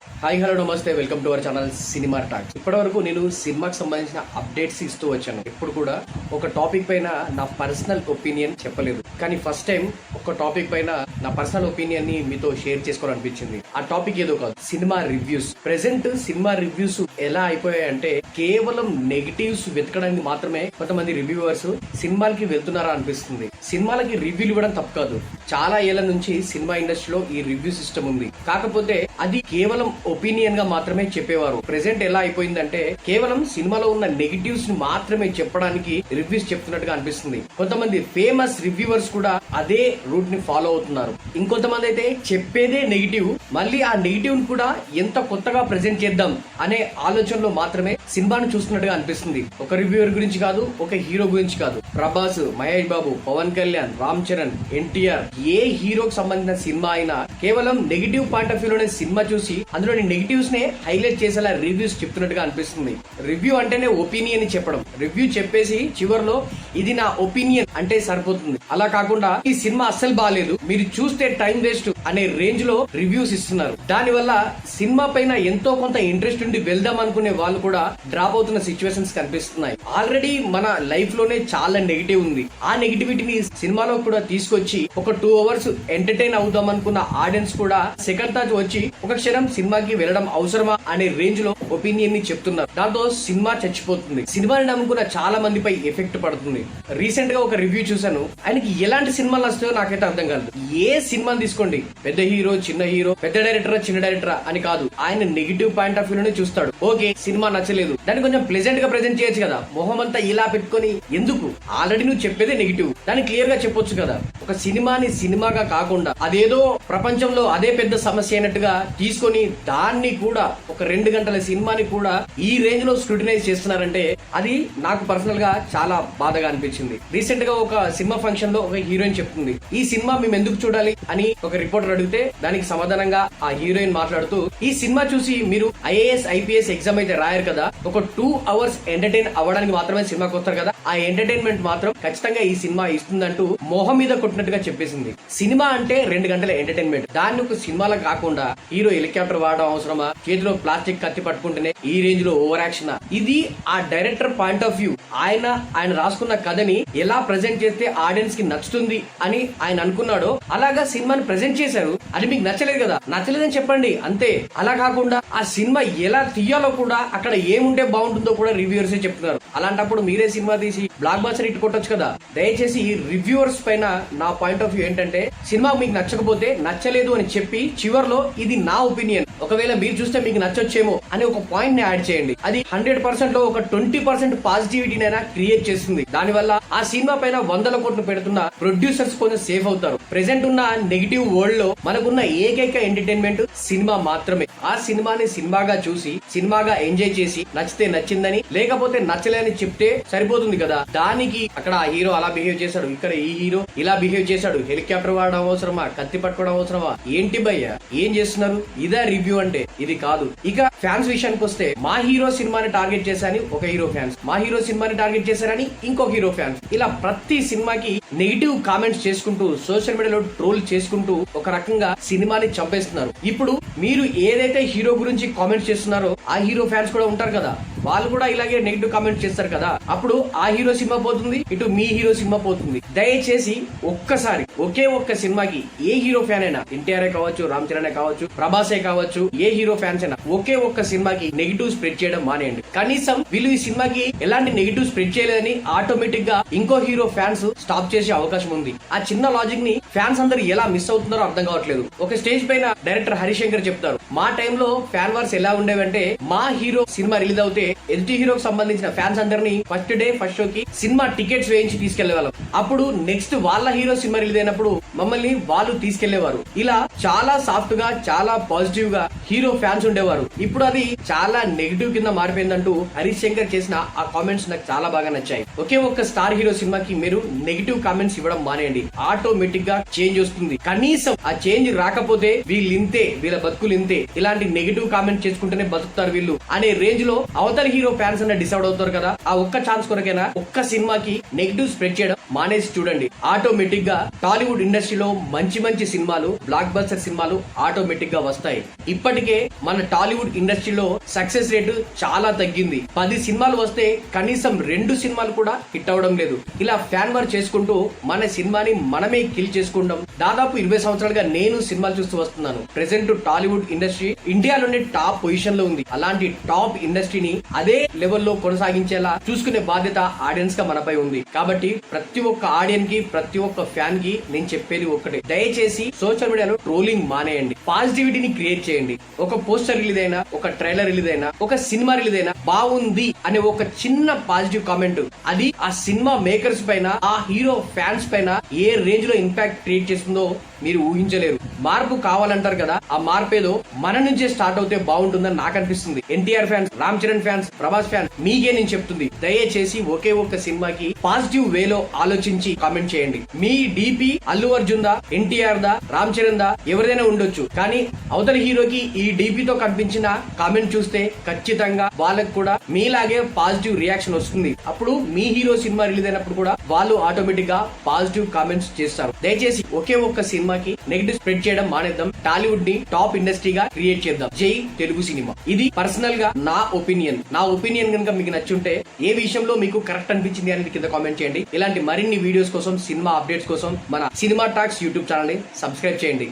Hi hello నమస్తే, welcome to our channel cinema talks. ఇప్పటి వరకు నేను సినిమాకి సంబంధించిన అప్డేట్స్ ఇస్తూ వచ్చాను. ఎప్పుడు కూడా ఒక టాపిక్ పైన నా పర్సనల్ ఒపీనియన్ చెప్పలేదు, కానీ ఫస్ట్ టైం ఒక టాపిక్ పైన నా పర్సనల్ ఒపీనియన్ ని మీతో షేర్ చేసుకోవాలనిపించింది. ఆ టాపిక్ ఏదో కాదు, cinema reviews. Present cinema reviews ఎలా అయిపోయాయంటే కేవలం నెగిటివ్స్ వెతకడానికి మాత్రమే కొంతమంది రివ్యూవర్స్ సినిమాలకి వెళ్తున్నారా అనిపిస్తుంది. సినిమాలకి రివ్యూలు ఇవ్వడం తప్పు కాదు, చాలా ఏళ్ల నుంచి సినిమా ఇండస్ట్రీలో ఈ రివ్యూ సిస్టమ్ ఉంది. కాకపోతే అది కేవలం ఒపీనియన్ గా మాత్రమే చెప్పేవారు. ప్రెసెంట్ ఎలా అయిపోయిందంటే కేవలం సినిమాలో ఉన్న నెగిటివ్స్ ని మాత్రమే చెప్పడానికి రివ్యూస్ చెప్తున్నట్టుగా అనిపిస్తుంది. కొంతమంది ఫేమస్ రివ్యూవర్స్ కూడా అదే రూట్ ని ఫాలో అవుతున్నారు. ఇంకొంతమంది అయితే చెప్పేదే నెగిటివ్, మళ్ళీ ఆ నెగిటివ్ ని కూడా ఎంత కొత్తగా ప్రెజెంట్ చేద్దాం అనే ఆలోచనలో మాత్రమే సినిమాను చూస్తున్నట్టుగా అనిపిస్తుంది. ఒక రివ్యూవర్ గురించి కాదు, ఒక హీరో గురించి కాదు, ప్రభాస్, మహేష్ బాబు, పవన్ కళ్యాణ్, రామ్ చరణ్, ఎన్టీఆర్, ఏ హీరోకి సంబంధించిన సినిమా అయినా కేవలం నెగిటివ్ పాయింట్ ఆఫ్ వ్యూ లోనే సినిమా చూసి అందులో నెగిటివ్స్ నే హైలైట్ చేసేలా రివ్యూస్ చెప్తున్నట్టుగా అనిపిస్తుంది. రివ్యూ అంటేనే ఒపీనియన్ చెప్పడం, రివ్యూ చెప్పేసి చివరిలో ఇది నా ఒపీనియన్ అంటే సరిపోతుంది. అలా కాకుండా ఈ సినిమా అస్సలు బాగాలేదు, మీరు చూస్తే టైం వేస్ట్ అనే రేంజ్ లో రివ్యూస్ ఇస్తున్నారు. దాని వల్ల సినిమా పైన ఎంతో కొంత ఇంట్రెస్ట్ ఉండి వెళ్దాం అనుకునే వాళ్ళు కూడా డ్రాప్ అవుతున్న సిచ్యువేషన్స్ కనిపిస్తున్నాయి. ఆల్రెడీ మన లైఫ్ లోనే చాలా నెగిటివ్ ఉంది. ఆ నెగిటివిటీని సినిమాలో కూడా తీసుకొచ్చి ఒక 2 hours ఎంటర్టైన్ అవుదాం అనుకున్న ఆడియన్స్ కూడా సెకండ్ థాట్ వచ్చి ఒక క్షణం సినిమాకి వెళ్ళడం అవసరమా అనే రేంజ్ లో ఒపీనియన్ ని చెప్తున్నారు. దాంతో సినిమా చచ్చిపోతుంది. సినిమాని నమ్ముకున్న చాలా మందిపై ఎఫెక్ట్ పడుతుంది. రీసెంట్ గా ఒక రివ్యూ చూసాను, ఆయనకి ఎలాంటి సినిమాలు వస్తాయో నాకైతే అర్థం కాదు. ఏ సినిమాని తీసుకోండి, పెద్ద హీరో, చిన్న హీరో, పెద్ద డైరెక్టర్, చిన్న డైరెక్టర్ అని కాదు, ఆయన నెగిటివ్ పాయింట్ ఆఫ్ వ్యూ లోనే చూస్తాడు. ఓకే, సినిమా నచ్చలేదు, దాన్ని కొంచెం ప్లెజెంట్ గా ప్రెజెంట్ చేయొచ్చు కదా, మొహం అంతా ఇలా పెట్టుకొని ఎందుకు? ఆల్రెడీ నువ్వు చెప్పేదే నెగిటివ్, దాన్ని క్లియర్ గా చెప్పొచ్చు కదా. ఒక సినిమాని సినిమాగా కాకుండా అదేదో ప్రపంచంలో అదే పెద్ద సమస్య అయినట్టుగా తీసుకొని దాన్ని కూడా ఒక 2 గంటల సినిమాని కూడా ఈ రేంజ్ లో స్క్రూటినైజ్ చేస్తున్నారంటే అది నాకు పర్సనల్ గా చాలా బాధగా అనిపించింది. రీసెంట్ గా ఒక సినిమా ఫంక్షన్ లో ఒక హీరోయిన్ చెప్తుంది, ఈ సినిమా మేము ఎందుకు చూడాలి అని ఒక రిపోర్టర్ అడిగితే దానికి సమాధానంగా ఆ హీరోయిన్ మాట్లాడుతూ, ఈ సినిమా చూసి మీరు ఐఏఎస్ ఐపీఎస్ ఎగ్జామ్ అయితే రాయరు కదా, ఒక 2 hours ఎంటర్టైన్ అవ్వడానికి మాత్రమే సినిమాకి వస్తారు కదా, ఆ ఎంటర్టైన్మెంట్ మాత్రం ఖచ్చితంగా ఈ సినిమా ఇస్తుందంటూ మొహం మీద కొట్టినట్టుగా చెప్పేసింది. సినిమా అంటే 2 గంటల ఎంటర్టైన్మెంట్, దాన్ని ఒక సినిమాలో కాకుండా హీరో హెలికాప్టర్ వాడడం అవసరమా, చేతిలో ప్లాస్టిక్ కత్తి పట్టుకుంటేనే ఈ రేంజ్ లో ఓవర్ యాక్షన్, ఇది ఆ డైరెక్టర్ పాయింట్ ఆఫ్ వ్యూ. ఆయన రాసుకున్న కథని ఎలా ప్రెజెంట్ చేస్తే ఆడియన్స్ కి నచ్చుతుంది అని ఆయన అనుకున్నాడో అలాగా సినిమాని ప్రెజెంట్ చేశారు. అది మీకు నచ్చలేదు కదా, నచ్చలేదని చెప్పండి అంతే. అలా కాకుండా ఆ సినిమా ఎలా తీయాలో కూడా, అక్కడ ఏముంటే బాగుంటుందో కూడా రివ్యూవర్స్ చెప్తున్నారు. అలాంటప్పుడు మీరే సినిమా తీసి బ్లాక్ బస్టర్ హిట్ కొట్టొచ్చు కదా. దయచేసి ఈ రివ్యూవర్స్ పైన నా పాయింట్ ఆఫ్ వ్యూ ఏంటంటే, సినిమా మీకు నచ్చకపోతే నచ్చలేదు అని చెప్పి చివర్లో ఇది నా ఒపీనియన్, ఒకవేళ మీరు చూస్తే మీకు నచ్చొచ్చేమో అని ఒక పాయింట్ ని యాడ్ చేయండి. అది 100% లో ఒక 20% పాజిటివిటీనైనా క్రియేట్ చేస్తుంది. దానివల్ల ఆ సినిమా పైన 100 కోట్లు పెడుతున్న ప్రొడ్యూసర్స్ కొంచెం సేఫ్ అవుతారు. ప్రెసెంట్ ఉన్న నెగిటివ్ వరల్డ్ లో మనకున్న ఏకైక ఎంటర్టైన్మెంట్ సినిమా మాత్రమే. ఆ సినిమాని సినిమాగా చూసి సినిమాగా ఎంజాయ్ చేసి నచ్చితే నచ్చిందని, లేకపోతే నచ్చలేదని చెప్తే సరిపోతుంది కదా. దానికి అక్కడ ఆ హీరో అలా బిహేవ్ చేశాడు, ఇక్కడ ఈ హీరో ఇలా బిహేవ్ చేశాడు, హెలికాప్టర్ వాడడం అవసరమా, కత్తి పట్టుకోవడం అవసరమా, ఏంటి భయ్యా ఏం చేస్తున్నారు? ఇదే రివ్యూ అంటే? ఇది కాదు. ఇక ఫ్యాన్స్ విషయానికి వస్తే, మా హీరో సినిమాని టార్గెట్ చేశారని ఒక హీరో ఫ్యాన్స్, మా హీరో సినిమాని టార్గెట్ చేశారని ఇంకొక హీరో ఫ్యాన్స్, ఇలా ప్రతి సినిమాకి నెగిటివ్ కామెంట్స్ చేసుకుంటూ సోషల్ మీడియాలో ట్రోల్ చేసుకుంటూ ఒక రకంగా సినిమాని చంపేస్తున్నారు. ఇప్పుడు మీరు ఏదైతే హీరో గురించి కామెంట్స్ చేస్తున్నారో ఆ హీరో ఫ్యాన్స్ కూడా ఉంటారు కదా, వాళ్ళు కూడా ఇలాగే నెగిటివ్ కామెంట్స్ చేస్తారు కదా. అప్పుడు ఆ హీరో సినిమా పోతుంది, ఇటు మీ హీరో సినిమా పోతుంది. దయచేసి ఒక్కసారి ఒకే ఒక్క సినిమాకి ఏ హీరో ఫ్యాన్ అయినా, ఎన్టీఆర్ కావచ్చు, రామ్ చరణ్ కావచ్చు, ప్రభాసే కావచ్చు, ఏ హీరో ఫ్యాన్స్ అయినా ఒకే ఒక్క సినిమాకి నెగిటివ్ స్ప్రెడ్ చేయడం మానేయండి. కనీసం వీళ్ళు ఈ సినిమాకి ఎలాంటి నెగిటివ్ స్ప్రెడ్ చేయలేదని ఆటోమేటిక్ గా ఇంకో హీరో ఫ్యాన్స్ స్టాప్ చేసే అవకాశం ఉంది. ఆ చిన్న లాజిక్ ని ఫ్యాన్స్ అందరూ ఎలా మిస్ అవుతున్నారో అర్థం కావట్లేదు. ఒక స్టేజ్ పైన డైరెక్టర్ హరిశంకర్ చెప్తారు, మా టైంలో ఫ్యాన్ వార్స్ ఎలా ఉండేవంటే, మా హీరో సినిమా రిలీజ్ అవుతే ఎదుటి హీరోకి సంబంధించిన ఫ్యాన్స్ అందరినీ ఫస్ట్ డే ఫస్ట్ షోకి సినిమా టికెట్స్ వేయించి తీసుకెళ్లేవాళ్ళం. అప్పుడు నెక్స్ట్ వాళ్ళ హీరో సినిమా రిలీజ్ అయినప్పుడు మమ్మల్ని వాళ్ళు తీసుకెళ్లేవారు. ఇలా చాలా సాఫ్ట్ గా, చాలా పాజిటివ్ గా హీరో ఫ్యాన్స్ ఉండేవారు. ఇప్పుడు అది చాలా నెగిటివ్ కింద మారిపోయిందంటూ హరీష్ శంకర్ చేసిన ఆ కామెంట్స్ నాకు చాలా బాగా నచ్చాయి. ఒకే ఒక్క స్టార్ హీరో సినిమాకి మీరు నెగిటివ్ కామెంట్స్ ఇవ్వడం మానేయండి, ఆటోమేటిక్ గా చేంజ్ వస్తుంది. కనీసం ఆ చేంజ్ రాకపోతే వీళ్ళు ఇంతే, వీళ్ళ బతుకులు ఇంతే, ఇలాంటి నెగిటివ్ కామెంట్స్ చేసుకుంటేనే బతుకుతారు వీళ్ళు అనే రేంజ్ లో అవతల అవతల హీరో ఫ్యాన్స్ అన్న డిసైడ్ అవుతారు కదా, ఆ ఒక్క ఛాన్స్ కొరకైనా ఒక్క సినిమాకి నెగిటివ్ స్ప్రెడ్ చేయడం మానేసి చూడండి. ఆటోమేటిక్ గా టాలీవుడ్ ఇండస్ట్రీలో మంచి మంచి సినిమాలు, బ్లాక్ బస్టర్ సినిమాలు ఆటోమేటిక్ గా వస్తాయి. ఇప్పటికే మన టాలీవుడ్ ఇండస్ట్రీలో సక్సెస్ రేటు చాలా తగ్గింది. 10 సినిమాలు వస్తే కనీసం 2 సినిమాలు కూడా హిట్ అవడం లేదు. ఇలా ఫ్యాన్ వార్ చేసుకుంటూ మన సినిమాని మనమే కిల్ చేసుకుంటాం. దాదాపు 20 సంవత్సరాలుగా నేను సినిమాలు చూస్తూ వస్తున్నాను. ప్రెసెంట్ టాలీవుడ్ ఇండస్ట్రీ ఇండియాలోనే టాప్ పొజిషన్ లో ఉంది. అలాంటి టాప్ ఇండస్ట్రీని అదే లెవెల్లో కొనసాగించేలా చూసుకునే బాధ్యత ఆడియన్స్ గా మనపై ఉంది. కాబట్టి ప్రతి ఒక్క ఆడియన్స్ కి, ప్రతి ఒక్క ఫ్యాన్ కి నేను చెప్పేది ఒక్కటే, దయచేసి సోషల్ మీడియాలో ట్రోలింగ్ మానేయండి. పాజిటివిటీని క్రియేట్ చేయండి. ఒక పోస్టర్ రిలీజ్ అయినా, ఒక ట్రైలర్ రిలీజ్ అయినా, ఒక సినిమా రిలీజ్ అయినా బాగుంది అనే ఒక చిన్న పాజిటివ్ కామెంట్ అది ఆ సినిమా మేకర్స్ పైన, ఆ హీరో ఫ్యాన్స్ పైన ఏ రేంజ్ లో ఇంపాక్ట్ క్రియేట్ చేస్తుందో మీరు ఊహించలేరు. మార్పు కావాలంటారు కదా, ఆ మార్పు ఏదో మన నుంచే స్టార్ట్ అవుతే బాగుంటుందని నాకు అనిపిస్తుంది. NTR fans, Ram Charan fans, Prabhas fans, మీకే నేను చెప్తుంది, దయచేసి ఒకే ఒక్క సినిమాకి పాజిటివ్ వేలో ఆలోచించి కామెంట్ చేయండి. మీ డిపి అల్లు అర్జున్ దా, ఎన్టీఆర్ దా, రామ్ చరణ్ దా, ఎవరిదైనా ఉండొచ్చు, కానీ అవతల హీరోకి ఈ డిపితో కనిపించిన కామెంట్ చూస్తే ఖచ్చితంగా వాళ్ళకి కూడా మీలాగే పాజిటివ్ రియాక్షన్ వస్తుంది. అప్పుడు మీ హీరో సినిమా రిలీజ్ అయినప్పుడు కూడా వాళ్ళు ఆటోమేటిక్ గా పాజిటివ్ కామెంట్స్ చేస్తారు. దయచేసి ఒకే ఒక్క సినిమాకి నెగిటివ్ స్ప్రెడ్ చేయడం మానేద్దాం. టాలీవుడ్ ని టాప్ ఇండస్ట్రీగా క్రియేట్ చేద్దాం. జై తెలుగు సినిమా. ఇది పర్సనల్ గా నా ఒపీనియన్. నా ఒపీనియన్ కనుక మీకు నచ్చుంటే ఏ విషయంలో మీకు కరెక్ట్ అనిపించింది అనేది కింద కామెంట్ చేయండి. ఇలాంటి మరిన్ని వీడియోస్ కోసం, సినిమా అప్డేట్స్ కోసం మన సినిమా టాక్స్ యూట్యూబ్ ఛానల్ ని సబ్స్క్రైబ్ చేయండి.